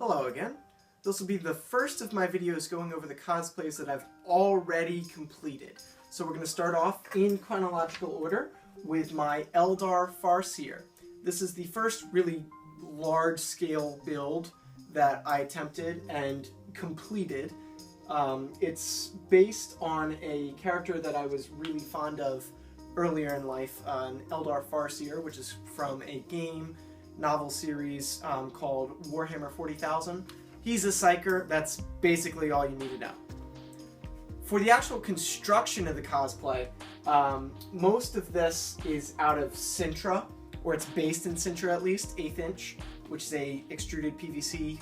Hello again. This will be the first of my videos going over the cosplays that I've already completed. So we're going to start off in chronological order with my Eldar Faseer. This is the first really large-scale build that I attempted and completed. It's based on a character that I was really fond of earlier in life, an Eldar Faseer, which is from a game novel series called Warhammer 40,000. He's a psyker. That's basically all you need to know. For the actual construction of the cosplay, most of this is out of Sintra, or it's based in Sintra at least, 1/8 inch, which is a extruded PVC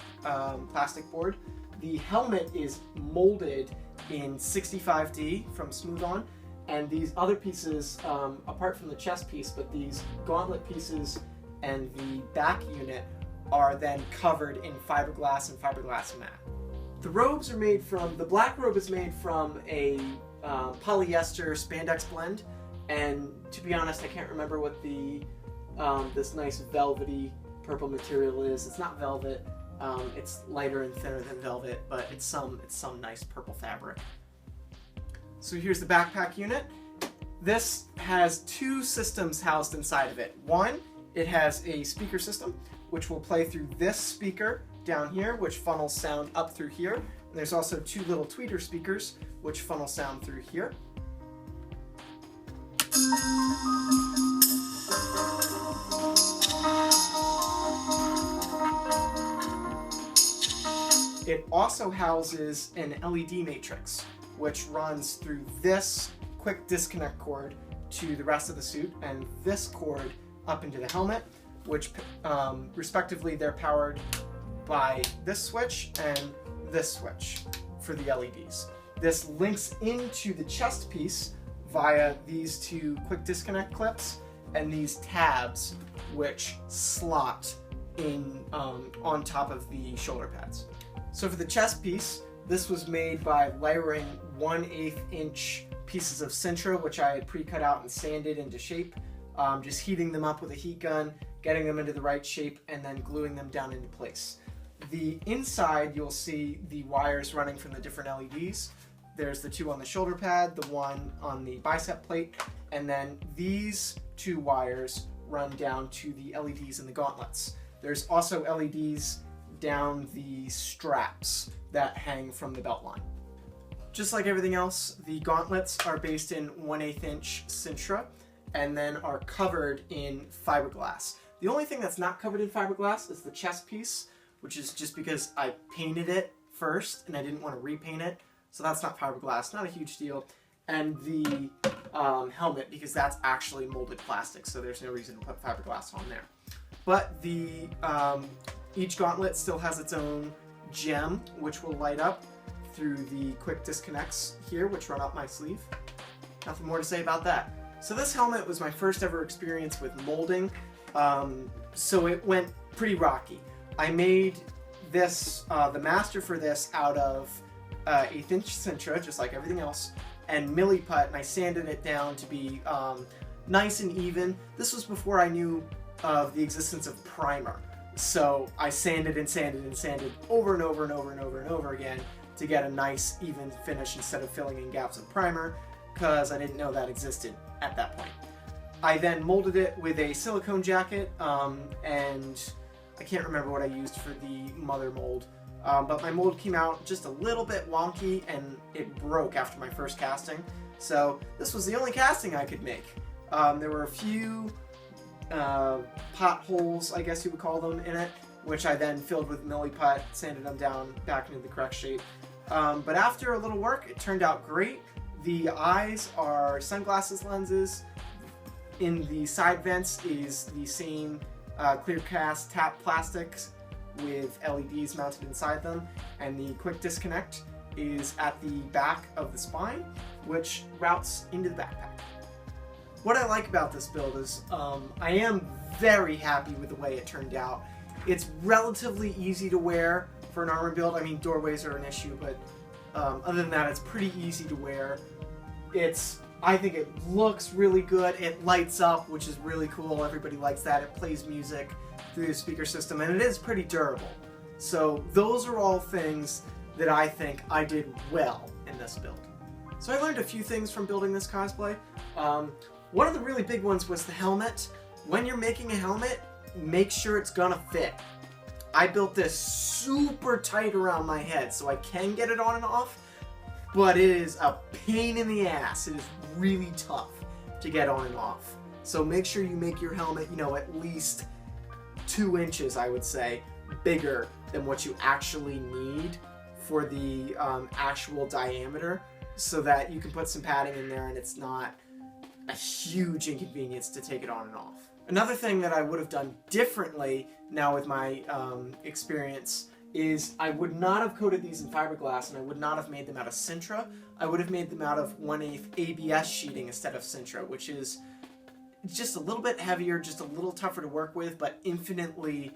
plastic board. The helmet is molded in 65D from Smooth On, and these other pieces, apart from the chest piece, but these gauntlet pieces and the back unit are then covered in fiberglass and fiberglass matte. The robes are made from, the black robe is made from a polyester spandex blend, and to be honest, I can't remember what the this nice velvety purple material is. It's not velvet, it's lighter and thinner than velvet, but it's some nice purple fabric. So here's the backpack unit. This has two systems housed inside of it. One, it has a speaker system, which will play through this speaker down here, which funnels sound up through here. And there's also two little tweeter speakers, which funnel sound through here. It also houses an LED matrix, which runs through this quick disconnect cord to the rest of the suit, and this cord up into the helmet, which respectively they're powered by this switch and this switch for the LEDs. This links into the chest piece via these two quick disconnect clips and these tabs which slot in on top of the shoulder pads. So for the chest piece, this was made by layering 1/8 inch pieces of Sintra, which I had pre-cut out and sanded into shape. Just heating them up with a heat gun, getting them into the right shape, and then gluing them down into place. The inside, you'll see the wires running from the different LEDs. There's the two on the shoulder pad, the one on the bicep plate, and then these two wires run down to the LEDs in the gauntlets. There's also LEDs down the straps that hang from the belt line. Just like everything else, the gauntlets are based in 1/8 inch Sintra and then are covered in fiberglass. The only thing that's not covered in fiberglass is the chest piece, which is just because I painted it first and I didn't want to repaint it, so that's not fiberglass, not a huge deal. And the helmet, because that's actually molded plastic, so there's no reason to put fiberglass on there. But the each gauntlet still has its own gem, which will light up through the quick disconnects here, which run up my sleeve. Nothing more to say about that. So this helmet was my first ever experience with molding, so it went pretty rocky. I made this, the master for this, out of 1/8 inch Sintra, just like everything else, and milliput, and I sanded it down to be nice and even. This was before I knew of the existence of primer. So I sanded and sanded and sanded over and over and over and over and over again to get a nice even finish instead of filling in gaps of primer, because I didn't know that existed at that point. I then molded it with a silicone jacket, and I can't remember what I used for the mother mold, but my mold came out just a little bit wonky and it broke after my first casting. So this was the only casting I could make. There were a few potholes, I guess you would call them, in it, which I then filled with milliput, sanded them down back into the correct shape. But after a little work, it turned out great. The eyes are sunglasses lenses. In the side vents is the same clear cast tap plastics with LEDs mounted inside them, and the quick disconnect is at the back of the spine, which routes into the backpack. What I like about this build is I am very happy with the way it turned out. It's relatively easy to wear for an armor build. I mean, doorways are an issue, but other than that, it's pretty easy to wear. I think it looks really good. It lights up, which is really cool. Everybody likes that. It plays music through the speaker system, and it is pretty durable. So those are all things that I think I did well in this build. So I learned a few things from building this cosplay. One of the really big ones was the helmet. When you're making a helmet, make sure it's gonna fit. I built this super tight around my head so I can get it on and off, but it is a pain in the ass. It is really tough to get on and off. So make sure you make your helmet, you know, at least 2 inches, I would say, bigger than what you actually need for the actual diameter, so that you can put some padding in there and it's not a huge inconvenience to take it on and off. Another thing that I would have done differently now with my experience is I would not have coated these in fiberglass, and I would not have made them out of Sintra. I would have made them out of 1/8 ABS sheeting instead of Sintra, which is just a little bit heavier, just a little tougher to work with, but infinitely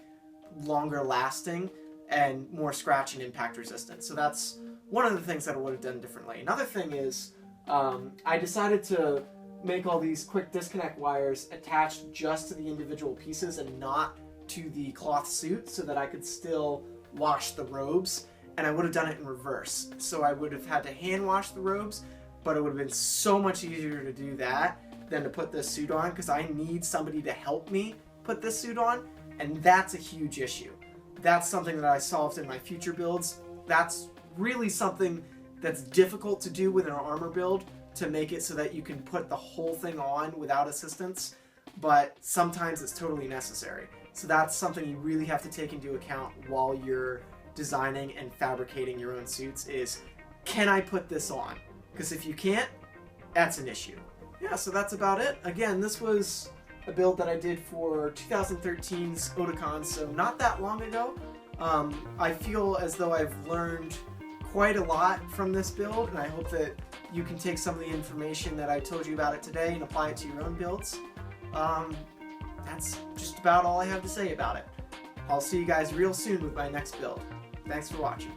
longer lasting and more scratch and impact resistant. So that's one of the things that I would have done differently. Another thing is I decided to make all these quick disconnect wires attached just to the individual pieces and not to the cloth suit, so that I could still wash the robes, and I would have done it in reverse. So I would have had to hand wash the robes, but it would have been so much easier to do that than to put this suit on, because I need somebody to help me put this suit on, and that's a huge issue. That's something that I solved in my future builds. That's really something that's difficult to do with an armor build, to make it so that you can put the whole thing on without assistance, but sometimes it's totally necessary. So that's something you really have to take into account while you're designing and fabricating your own suits is, can I put this on? Because if you can't, that's an issue. Yeah, so that's about it. Again, this was a build that I did for 2013's Otakon, so not that long ago. I feel as though I've learned quite a lot from this build, and I hope that you can take some of the information that I told you about it today and apply it to your own builds. That's just about all I have to say about it. I'll see you guys real soon with my next build. Thanks for watching.